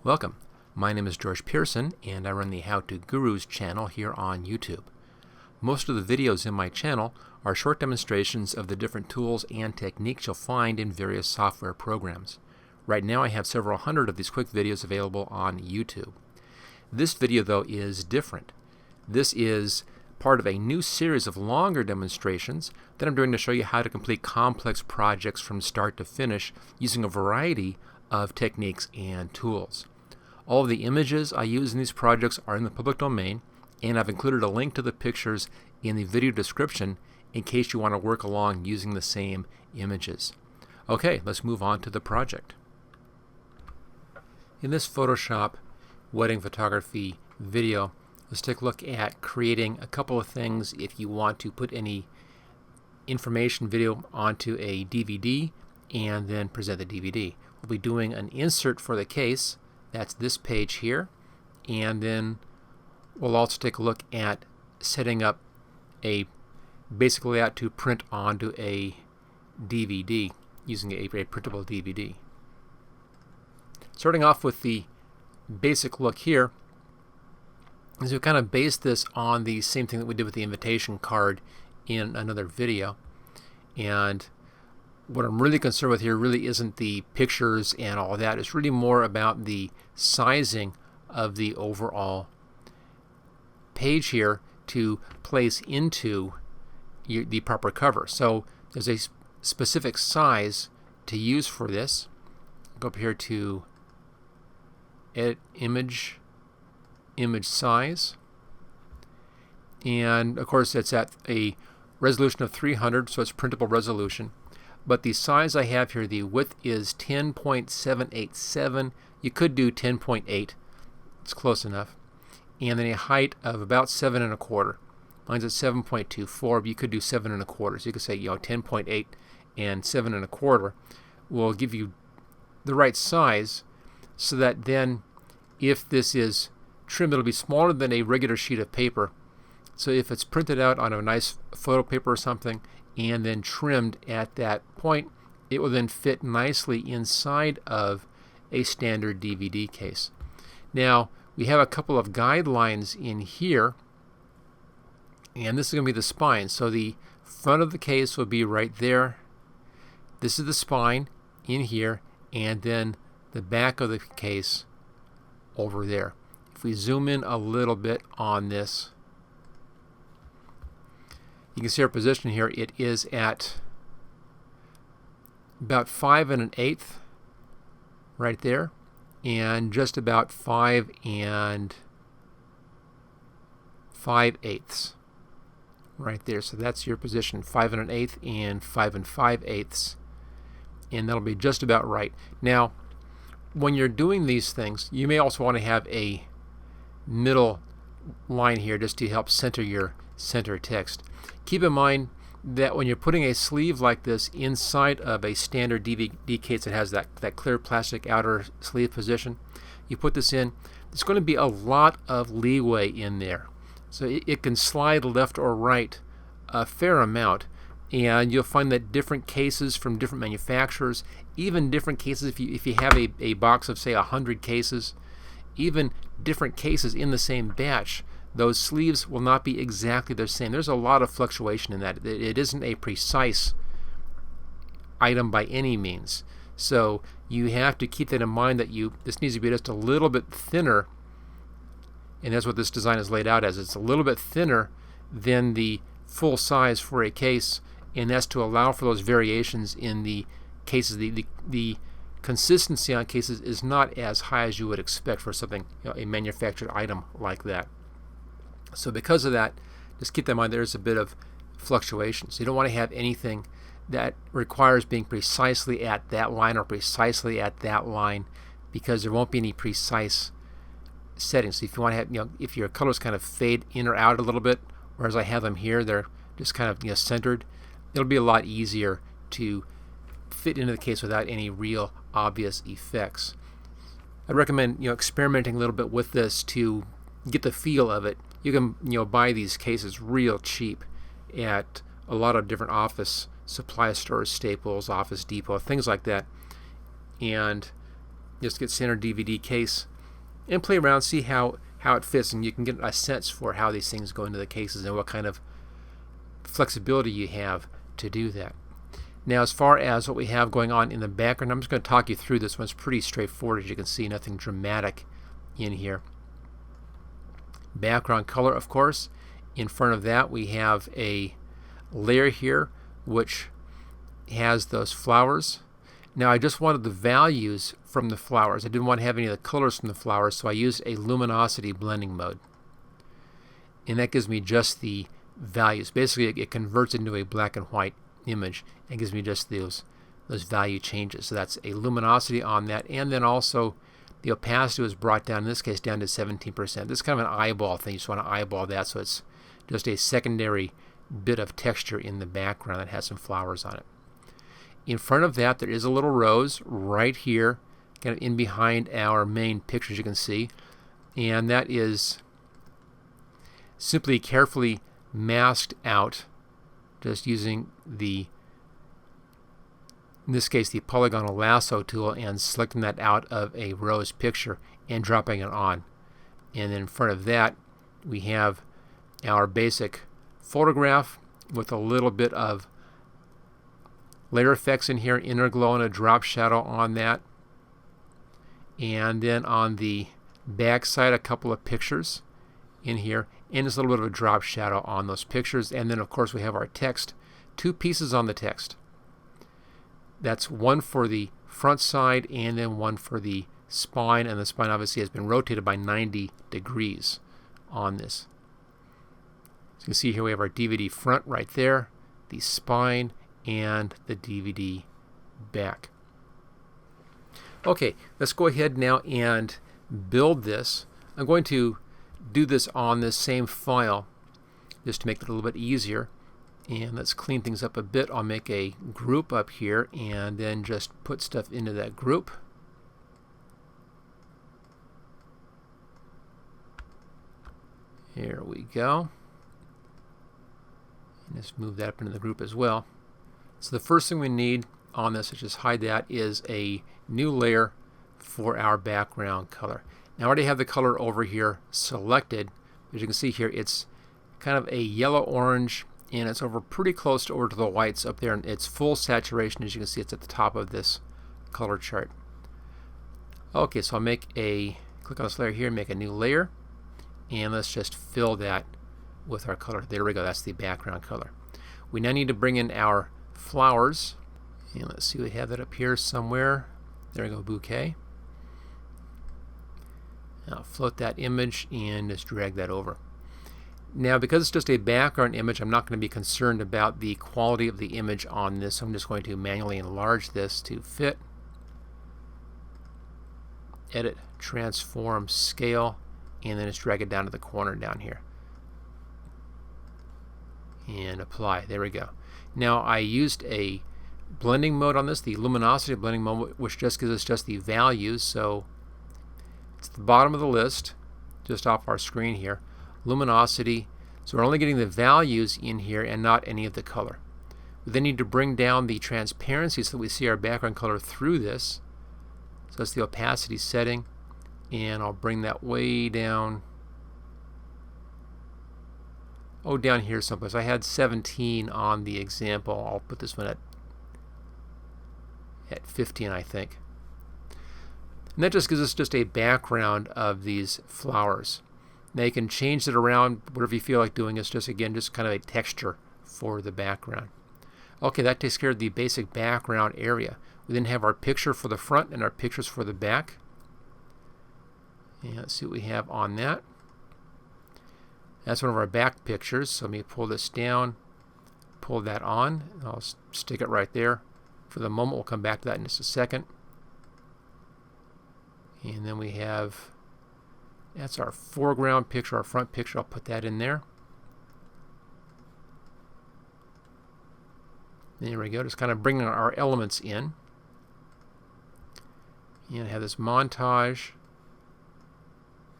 Welcome. My name is George Pearson and I run the How To Gurus channel here on YouTube. Most of the videos in my channel are short demonstrations of the different tools and techniques you'll find in various software programs. Right now I have several hundred of these quick videos available on YouTube. This video though is different. This is part of a new series of longer demonstrations that I'm doing to show you how to complete complex projects from start to finish using a variety of techniques and tools. All of the images I use in these projects are in the public domain, and I've included a link to the pictures in the video description in case you want to work along using the same images. Okay, let's move on to the project. In this Photoshop wedding photography video, let's take a look at creating a couple of things if you want to put any information video onto a DVD and then present the DVD. We'll be doing an insert for the case. That's this page here, and then we'll also take a look at setting up a basic layout to print onto a DVD using a printable DVD. Starting off with the basic look here, is we kind of base this on the same thing that we did with the invitation card in another video. And what I'm really concerned with here really isn't the pictures and all that. It's really more about the sizing of the overall page here to place into the proper cover. So there's a specific size to use for this. Go up here to Edit Image, Image Size. And of course it's at a resolution of 300, so it's printable resolution. But the size I have here, the width is 10.787. You could do 10.8. It's close enough. And then a height of about 7 1/4. Mine's at 7.24, but you could do 7 1/4. So you could say, 10.8 and 7 1/4 will give you the right size, so that then if this is trimmed, it'll be smaller than a regular sheet of paper. So if it's printed out on a nice photo paper or something, and then trimmed at that point, it will then fit nicely inside of a standard DVD case. Now, we have a couple of guidelines in here, and this is going to be the spine. So the front of the case will be right there. This is the spine in here, and then the back of the case over there. If we zoom in a little bit on this, you can see our position here. It is at about 5 1/8 right there, and just about 5 5/8 right there. So that's your position, 5 1/8 and 5 5/8, and that'll be just about right. Now, when you're doing these things, you may also want to have a middle line here just to help center your center text. Keep in mind that when you're putting a sleeve like this inside of a standard DVD case that has that clear plastic outer sleeve position, you put this in, there's going to be a lot of leeway in there. So it can slide left or right a fair amount, and you'll find that different cases from different manufacturers, even different cases, if you have a box of say 100 cases, even different cases in the same batch, those sleeves will not be exactly the same. There's a lot of fluctuation in that. It isn't a precise item by any means. So you have to keep that in mind, that this needs to be just a little bit thinner, and that's what this design is laid out as. It's a little bit thinner than the full size for a case, and that's to allow for those variations in the cases. The consistency on cases is not as high as you would expect for something, a manufactured item like that. So because of that, just keep that in mind, there's a bit of fluctuation. So you don't want to have anything that requires being precisely at that line or precisely at that line, because there won't be any precise settings. So if you want to have, if your colors kind of fade in or out a little bit, whereas I have them here, they're just kind of centered, it'll be a lot easier to fit into the case without any real obvious effects. I recommend experimenting a little bit with this to get the feel of it. You can buy these cases real cheap at a lot of different office supply stores, Staples, Office Depot, things like that, and just get standard DVD case, and play around, see how it fits, and you can get a sense for how these things go into the cases and what kind of flexibility you have to do that. Now, as far as what we have going on in the background, I'm just going to talk you through this one. It's pretty straightforward, as you can see, nothing dramatic in here. Background color, of course. In front of that, we have a layer here which has those flowers. Now, I just wanted the values from the flowers. I didn't want to have any of the colors from the flowers, so I used a luminosity blending mode. And that gives me just the values. Basically, it converts into a black and white image and gives me just those value changes. So that's a luminosity on that, and then also the opacity was brought down, in this case down to 17%. This is kind of an eyeball thing. You just want to eyeball that, so it's just a secondary bit of texture in the background that has some flowers on it. In front of that, there is a little rose right here, kind of in behind our main picture, as you can see, and that is simply carefully masked out, just using in this case, the polygonal lasso tool, and selecting that out of a rose picture and dropping it on. And then in front of that, we have our basic photograph with a little bit of layer effects in here, inner glow and a drop shadow on that. And then on the back side, a couple of pictures in here, and just a little bit of a drop shadow on those pictures. And then, of course, we have our text, 2 pieces on the text. That's one for the front side and then one for the spine, and the spine obviously has been rotated by 90 degrees on this. So you can see here we have our DVD front right there, the spine, and the DVD back. Okay, let's go ahead now and build this. I'm going to do this on this same file just to make it a little bit easier. And let's clean things up a bit. I'll make a group up here and then just put stuff into that group. Here we go. And just move that up into the group as well. So the first thing we need on this, let's just hide that, is a new layer for our background color. Now I already have the color over here selected. As you can see here, it's kind of a yellow-orange, and it's over pretty close over to the whites up there, and it's full saturation. As you can see, it's at the top of this color chart. Okay, so I'll click on this layer here, make a new layer, and let's just fill that with our color. There we go, that's the background color. We now need to bring in our flowers, and let's see, we have that up here somewhere. There we go, bouquet. I'll float that image and just drag that over. Now, because it's just a background image, I'm not going to be concerned about the quality of the image on this. So I'm just going to manually enlarge this to fit. Edit, transform, scale, and then just drag it down to the corner down here. And apply. There we go. Now, I used a blending mode on this, the luminosity blending mode, which just gives us just the values. So it's the bottom of the list, just off our screen here. Luminosity, so we're only getting the values in here and not any of the color. We then need to bring down the transparency so that we see our background color through this. So that's the opacity setting, and I'll bring that way down. Oh, down here someplace. I had 17 on the example. I'll put this one at 15, I think. And that just gives us just a background of these flowers. Now you can change it around, whatever you feel like doing. It's just, again, just kind of a texture for the background. Okay, that takes care of the basic background area. We then have our picture for the front and our pictures for the back. And let's see what we have on that. That's one of our back pictures. So let me pull this down, pull that on. I'll stick it right there. For the moment, we'll come back to that in just a second. And then we have, that's our foreground picture, our front picture. I'll put that in there. There we go, just kind of bringing our elements in. And have this montage.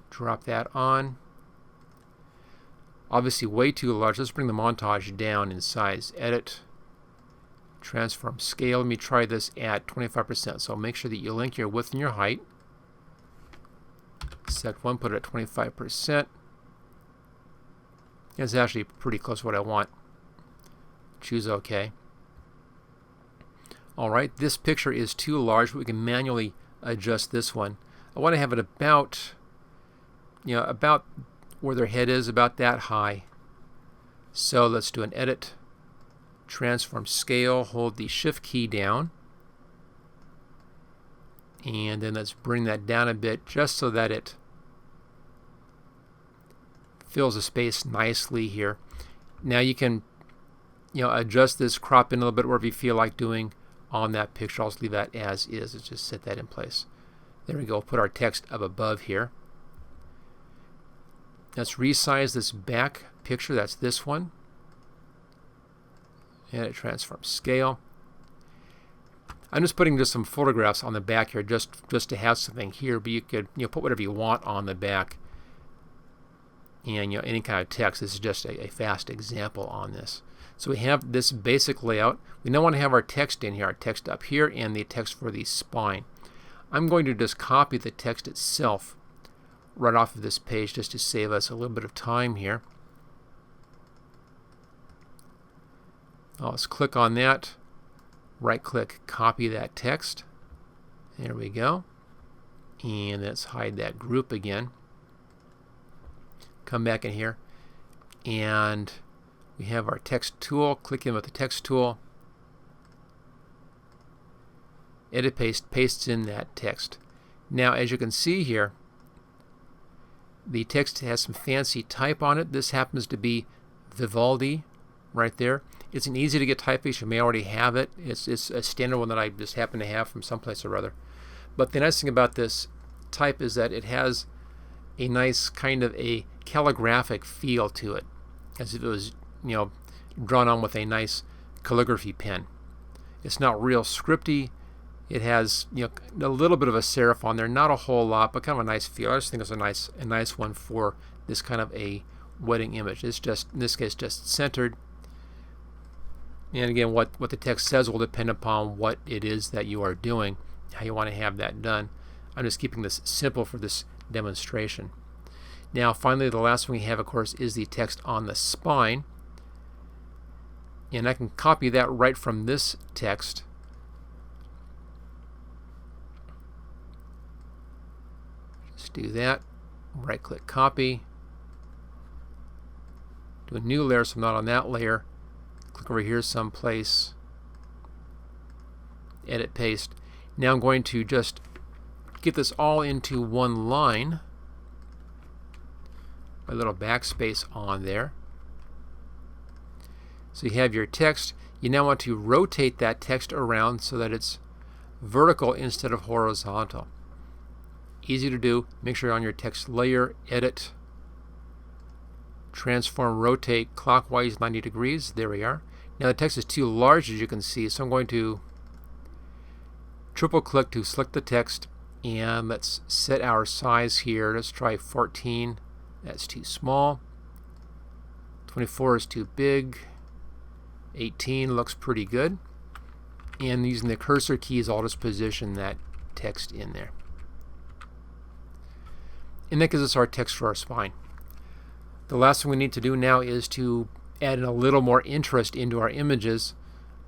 Drop that on. Obviously way too large. Let's bring the montage down in size. Edit, transform, scale. Let me try this at 25%. So make sure that you link your width and your height. Select one, put it at 25%. It's actually pretty close to what I want. Choose OK. Alright, this picture is too large, but we can manually adjust this one. I want to have it about, about where their head is, about that high. So let's do an edit, transform scale, hold the shift key down, and then let's bring that down a bit just so that it fills the space nicely here. Now you can adjust this, crop in a little bit wherever you feel like doing on that picture. I'll just leave that as is. Let's just set that in place. There we go. Put our text up above here. Let's resize this back picture. That's this one. Edit, transform scale. I'm just putting just some photographs on the back here just to have something here, but you could put whatever you want on the back. And any kind of text. This is just a fast example on this. So we have this basic layout. We now want to have our text in here, our text up here, and the text for the spine. I'm going to just copy the text itself right off of this page just to save us a little bit of time here. Let's click on that, right click, copy that text. There we go. And let's hide that group again. Come back in here, and we have our text tool. Click in with the text tool. Edit, paste, pastes in that text. Now, as you can see here, the text has some fancy type on it. This happens to be Vivaldi right there. It's an easy to get typeface. You may already have it. It's a standard one that I just happen to have from someplace or other. But the nice thing about this type is that it has a nice kind of a calligraphic feel to it, as if it was drawn on with a nice calligraphy pen. It's not real scripty. It has a little bit of a serif on there, not a whole lot, but kind of a nice feel. I just think it's a nice one for this kind of a wedding image. It's just, in this case, just centered. And again, what the text says will depend upon what it is that you are doing, how you want to have that done. I'm just keeping this simple for this demonstration. Now finally, the last one we have, of course, is the text on the spine, and I can copy that right from this text. Just do that, right click, copy, do a new layer so I'm not on that layer, click over here someplace, edit, paste. Now I'm going to just get this all into one line. A little backspace on there. So you have your text. You now want to rotate that text around so that it's vertical instead of horizontal. Easy to do. Make sure you're on your text layer, edit, transform, rotate clockwise 90 degrees. There we are. Now the text is too large, as you can see, so I'm going to triple click to select the text, and let's set our size here. Let's try 14. That's too small. 24 is too big. 18 looks pretty good. And using the cursor keys, I'll just position that text in there. And that gives us our text for our spine. The last thing we need to do now is to add in a little more interest into our images.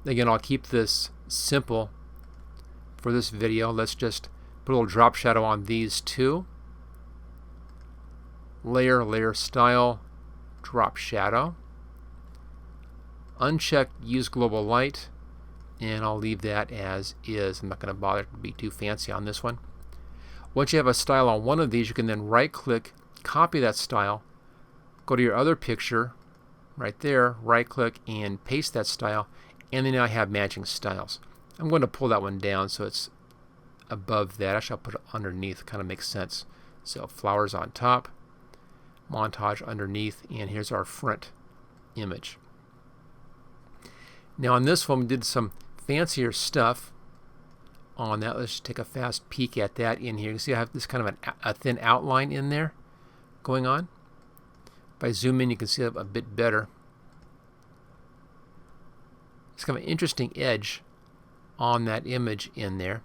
Again, I'll keep this simple for this video. Let's just put a little drop shadow on these two. Layer, layer style, drop shadow. Uncheck use global light, and I'll leave that as is. I'm not going to bother to be too fancy on this one. Once you have a style on one of these, you can then right click, copy that style, go to your other picture right there, right click and paste that style, and then I have matching styles. I'm going to pull that one down so it's above that. Actually, I'll put it underneath. Kind of makes sense. So flowers on top, montage underneath, and here's our front image. Now on this one, we did some fancier stuff on that. Let's just take a fast peek at that in here. You see I have this kind of a thin outline in there going on. If I zoom in, you can see it a bit better. It's kind of an interesting edge on that image in there.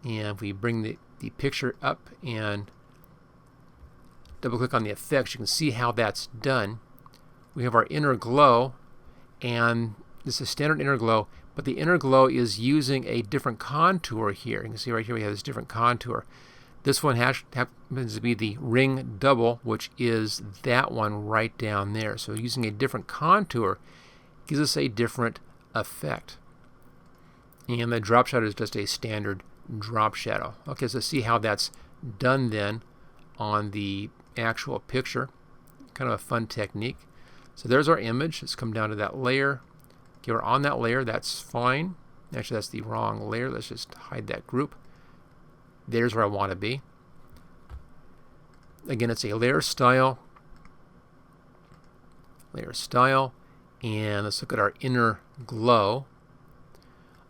And if we bring the picture up and double click on the effects, you can see how that's done. We have our inner glow, and this is standard inner glow, but the inner glow is using a different contour here. You can see right here we have this different contour. This one happens to be the ring double, which is that one right down there. So using a different contour gives us a different effect. And the drop shadow is just a standard drop shadow. Okay, so see how that's done then on the actual picture. Kind of a fun technique. So there's our image. Let's come down to that layer. Okay, we're on that layer. That's fine. Actually, that's the wrong layer. Let's just hide that group. There's where I want to be. Again, it's a layer style. Layer style. And let's look at our inner glow.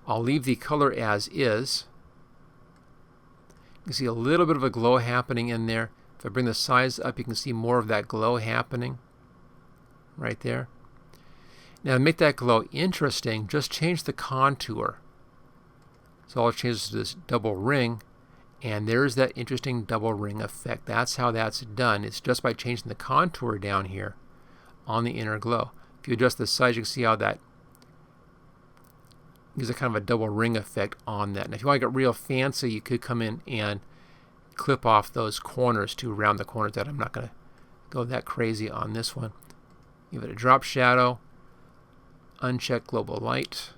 I'll leave the color as is. You can see a little bit of a glow happening in there. If I bring the size up, you can see more of that glow happening right there. Now to make that glow interesting, just change the contour. So I'll change this to this double ring, and there's that interesting double ring effect. That's how that's done. It's just by changing the contour down here on the inner glow. If you adjust the size, you can see how that gives a kind of a double ring effect on that. And if you want to get real fancy, you could come in and clip off those corners to round the corners. That I'm not going to go that crazy on this one. Give it a drop shadow, uncheck global light,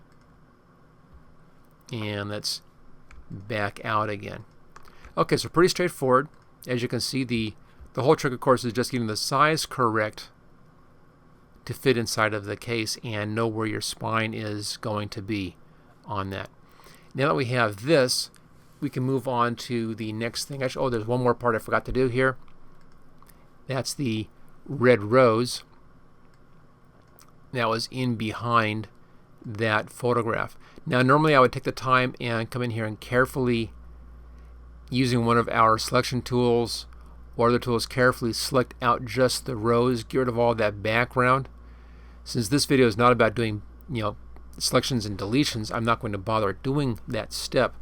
and let's back out again. Okay, so pretty straightforward. As you can see, the whole trick, of course, is just getting the size correct to fit inside of the case and know where your spine is going to be on that. Now that we have this, we can move on to the next thing. Actually, oh, there's one more part I forgot to do here. That's the red rose that was in behind that photograph. Now, normally I would take the time and come in here and carefully, using one of our selection tools or other tools, carefully select out just the rose, get rid of all that background. Since this video is not about doing, selections and deletions, I'm not going to bother doing that step.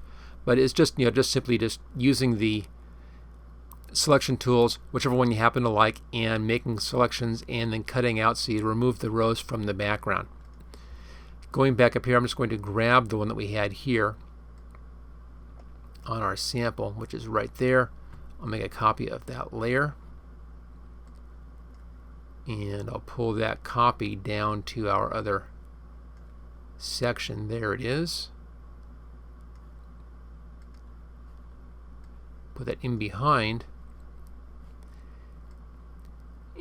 But it's just, just simply just using the selection tools, whichever one you happen to like, and making selections and then cutting out so you remove the rose from the background. Going back up here, I'm just going to grab the one that we had here on our sample, which is right there. I'll make a copy of that layer, and I'll pull that copy down to our other section. There it is. Put that in behind,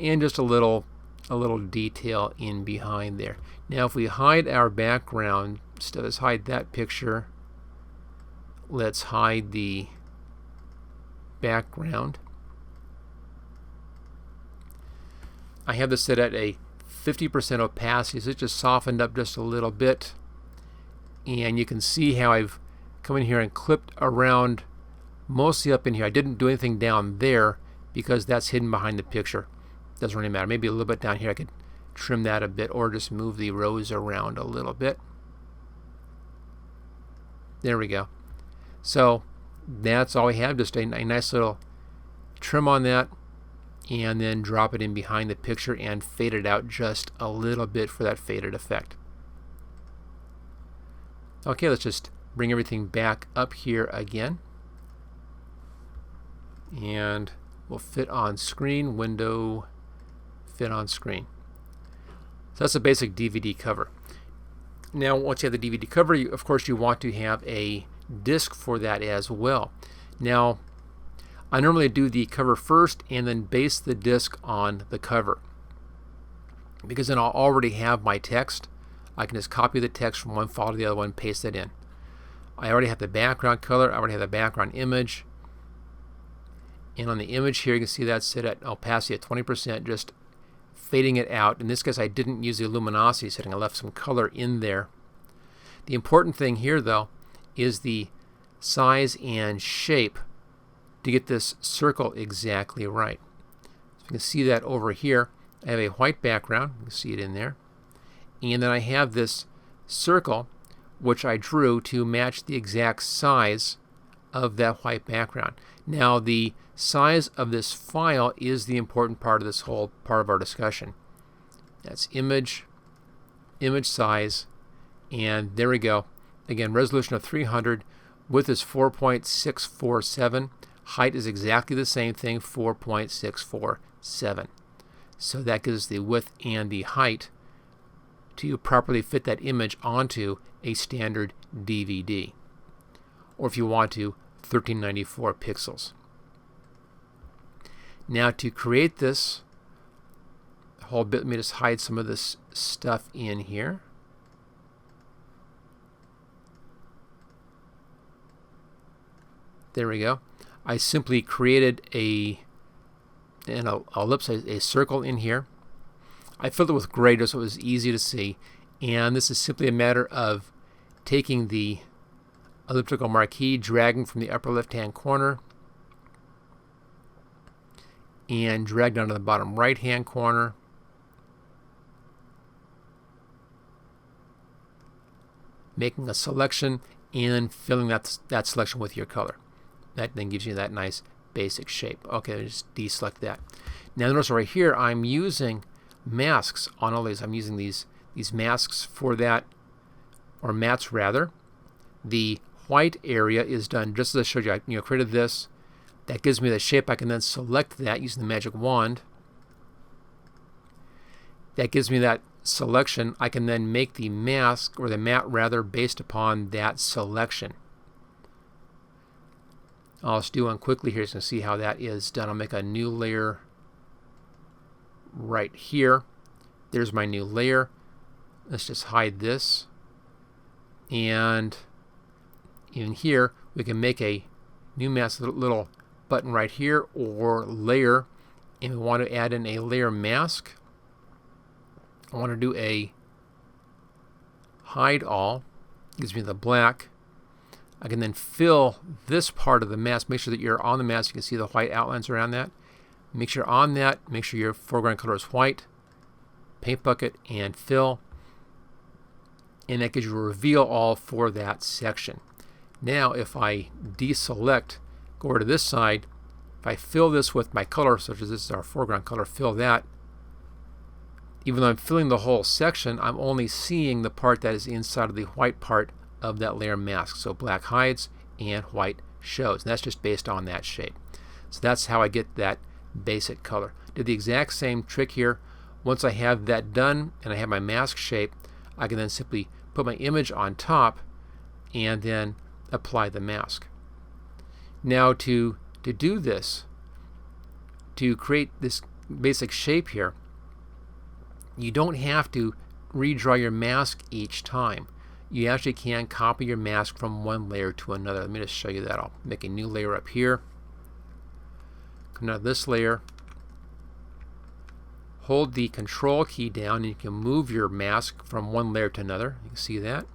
and just a little detail in behind there. Now if we hide our background, let's hide that picture. Let's hide the background. I have this set at a 50% opacity, so it just softened up just a little bit. And you can see how I've come in here and clipped around mostly up in here. I didn't do anything down there because that's hidden behind the picture. Doesn't really matter. Maybe a little bit down here I could trim that a bit, or just move the rose around a little bit. There we go. So that's all we have, just a nice little trim on that, and then drop it in behind the picture and fade it out just a little bit for that faded effect. Okay, let's just bring everything back up here again, and we'll fit on screen, window, fit on screen. So that's a basic DVD cover. Now once you have the DVD cover, of course you want to have a disc for that as well. Now I normally do the cover first and then base the disc on the cover, because then I'll already have my text. I can just copy the text from one file to the other one, paste it in. I already have the background color, I already have the background image, and on the image here you can see that's set at opacity at 20%, just fading it out. In this case I didn't use the luminosity setting, I left some color in there. The important thing here though is the size and shape to get this circle exactly right. So you can see that over here I have a white background, you can see it in there, and then I have this circle which I drew to match the exact size of that white background. Now the size of this file is the important part of this whole part of our discussion. That's image, image size, and there we go. Again, resolution of 300, width is 4.647, height is exactly the same thing, 4.647. So that gives us the width and the height to properly fit that image onto a standard DVD. Or if you want to, 1394 pixels. Now to create this whole bit, let me just hide some of this stuff in here. There we go. I simply created an ellipse, a circle in here. I filled it with gray just so it was easy to see. And this is simply a matter of taking the elliptical marquee, dragging from the upper left-hand corner, and drag down to the bottom right-hand corner. Making a selection and filling that selection with your color. That then gives you that nice basic shape. Okay, just deselect that. Now notice right here I'm using masks on all these. I'm using these masks for that, or mats rather. The white area is done just as I showed you. I created this. That gives me the shape. I can then select that using the magic wand. That gives me that selection. I can then make the mask, or the mat rather, based upon that selection. I'll just do one quickly here so you can see how that is done. I'll make a new layer right here. There's my new layer. Let's just hide this. And in here, we can make a new mask, little button right here, or layer. And we want to add in a layer mask. I want to do a hide all. Gives me the black. I can then fill this part of the mask. Make sure that you're on the mask. You can see the white outlines around that. Make sure you're on that. Make sure your foreground color is white. Paint bucket and fill. And that gives you a reveal all for that section. Now if I deselect, go over to this side, if I fill this with my color, such as this is our foreground color, fill that. Even though I'm filling the whole section, I'm only seeing the part that is inside of the white part of that layer mask. So black hides and white shows. And that's just based on that shape. So that's how I get that basic color. Did the exact same trick here. Once I have that done and I have my mask shape, I can then simply put my image on top and then apply the mask. Now to do this, to create this basic shape here, you don't have to redraw your mask each time. You actually can copy your mask from one layer to another. Let me just show you that. I'll make a new layer up here. Come down to this layer. Hold the control key down and you can move your mask from one layer to another. You can see that.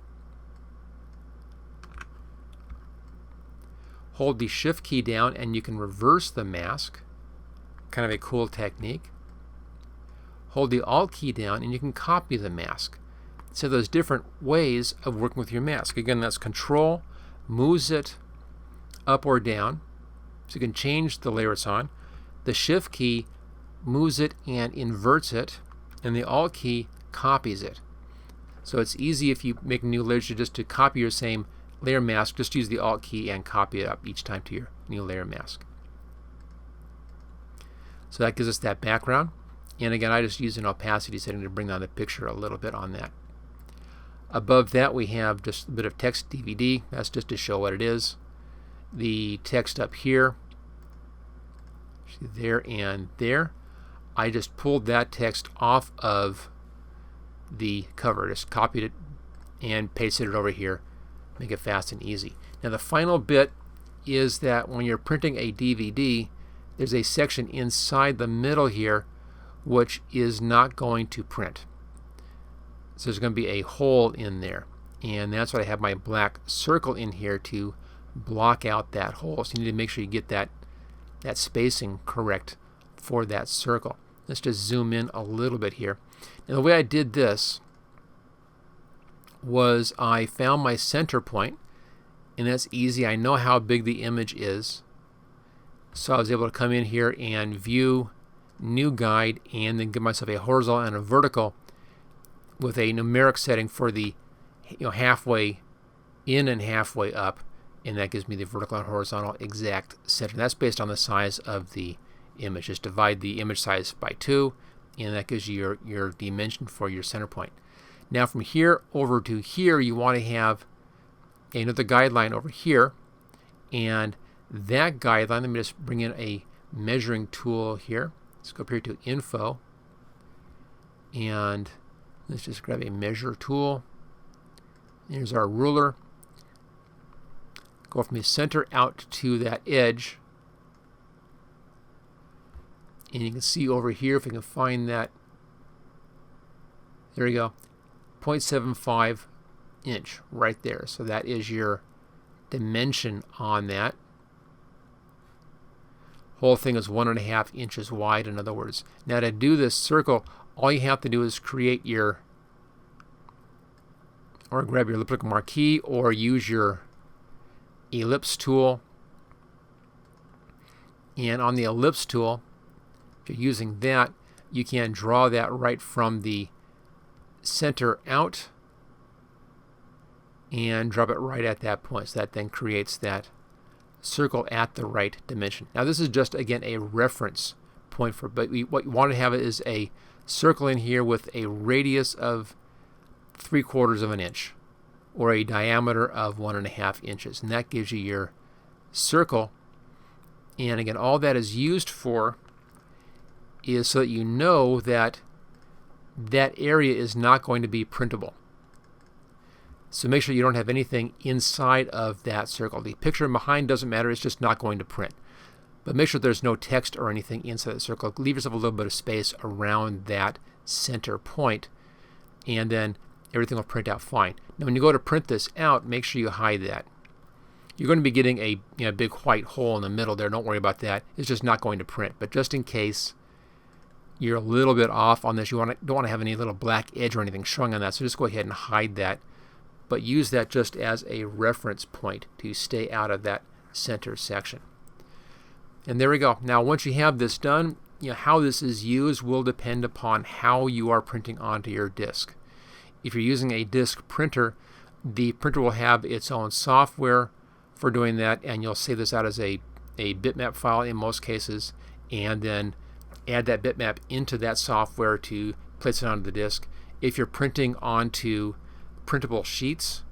Hold the shift key down and you can reverse the mask. Kind of a cool technique. Hold the alt key down and you can copy the mask. So there's different ways of working with your mask. Again, that's control, moves it up or down. So you can change the layer it's on. The shift key moves it and inverts it, and the alt key copies it. So it's easy if you make a new layer just to copy your same layer mask. Just use the alt key and copy it up each time to your new layer mask. So that gives us that background. And again, I just use an opacity setting to bring down the picture a little bit on that. Above that we have just a bit of text DVD. That's just to show what it is. The text up here, there and there. I just pulled that text off of the cover. Just copied it and pasted it over here. Make it fast and easy. Now the final bit is that when you're printing a DVD, there's a section inside the middle here which is not going to print. So there's going to be a hole in there. And that's why I have my black circle in here to block out that hole. So you need to make sure you get that spacing correct for that circle. Let's just zoom in a little bit here. Now the way I did this was I found my center point and that's easy. I know how big the image is, so I was able to come in here and view new guide and then give myself a horizontal and a vertical with a numeric setting for the halfway in and halfway up, and that gives me the vertical and horizontal exact center. That's based on the size of the image. Just divide the image size by 2, and that gives you your dimension for your center point. Now from here over to here, you want to have another guideline over here, and that guideline, let me just bring in a measuring tool here. Let's go up here to Info, and let's just grab a measure tool. Here's our ruler. Go from the center out to that edge, and you can see over here, if we can find that, there you go, 0.75 inch right there. So that is your dimension on that. Whole thing is 1.5 inches wide, in other words. Now to do this circle, all you have to do is create your, or grab your elliptical marquee, or use your ellipse tool. And on the ellipse tool, if you're using that, you can draw that right from the center out and drop it right at that point. So that then creates that circle at the right dimension. Now this is just, again, a reference point for, but what you want to have is a circle in here with a radius of 3/4 of an inch, or a diameter of 1.5 inches, and that gives you your circle. And again, all that is used for is so that you know that that area is not going to be printable. So make sure you don't have anything inside of that circle. The picture behind doesn't matter, it's just not going to print. But make sure there's no text or anything inside the circle. Leave yourself a little bit of space around that center point, and then everything will print out fine. Now when you go to print this out, make sure you hide that. You're going to be getting a big white hole in the middle there. Don't worry about that. It's just not going to print. But just in case you're a little bit off on this, you don't want to have any little black edge or anything showing on that, so just go ahead and hide that. But use that just as a reference point to stay out of that center section. And there we go. Now once you have this done, how this is used will depend upon how you are printing onto your disk. If you're using a disk printer, the printer will have its own software for doing that, and you'll save this out as a bitmap file in most cases, and then add that bitmap into that software to place it onto the disk. If you're printing onto printable sheets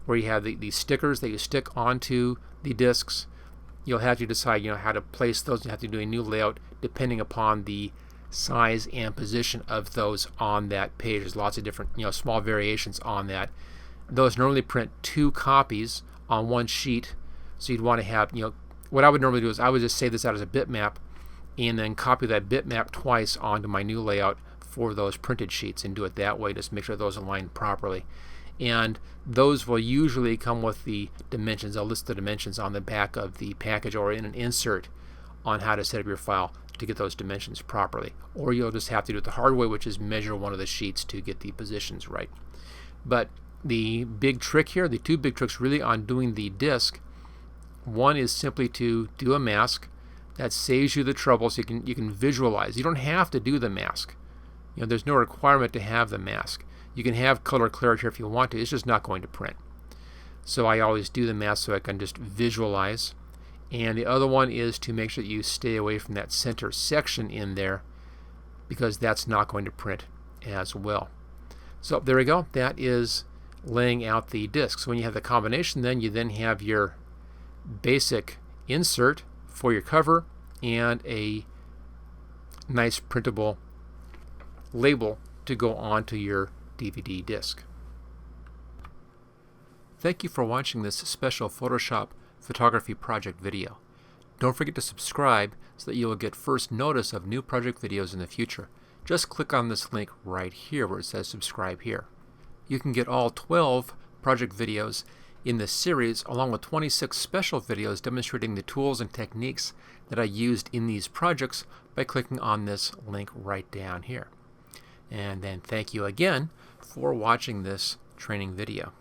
where you have the stickers that you stick onto the disks, you'll have to decide how to place those. You have to do a new layout depending upon the size and position of those on that page. There's lots of different small variations on that. Those normally print 2 copies on one sheet, so you'd want to have what I would normally do is I would just save this out as a bitmap and then copy that bitmap twice onto my new layout for those printed sheets and do it that way. Just make sure those align properly. And those will usually come with the dimensions. I'll list the dimensions on the back of the package or in an insert on how to set up your file to get those dimensions properly. Or you'll just have to do it the hard way, which is measure one of the sheets to get the positions right. But the big trick here, the 2 big tricks really on doing the disk, one is simply to do a mask. That saves you the trouble, so you can visualize. You don't have to do the mask. There's no requirement to have the mask. You can have color clarity if you want to. It's just not going to print. So I always do the mask so I can just visualize. And the other one is to make sure that you stay away from that center section in there, because that's not going to print as well. So there we go. That is laying out the disk. So when you have the combination, then you then have your basic insert for your cover and a nice printable label to go onto your DVD disc. Thank you for watching this special Photoshop photography project video. Don't forget to subscribe so that you will get first notice of new project videos in the future. Just click on this link right here where it says subscribe here. You can get all 12 project videos in this series along with 26 special videos demonstrating the tools and techniques that I used in these projects by clicking on this link right down here. And then thank you again for watching this training video.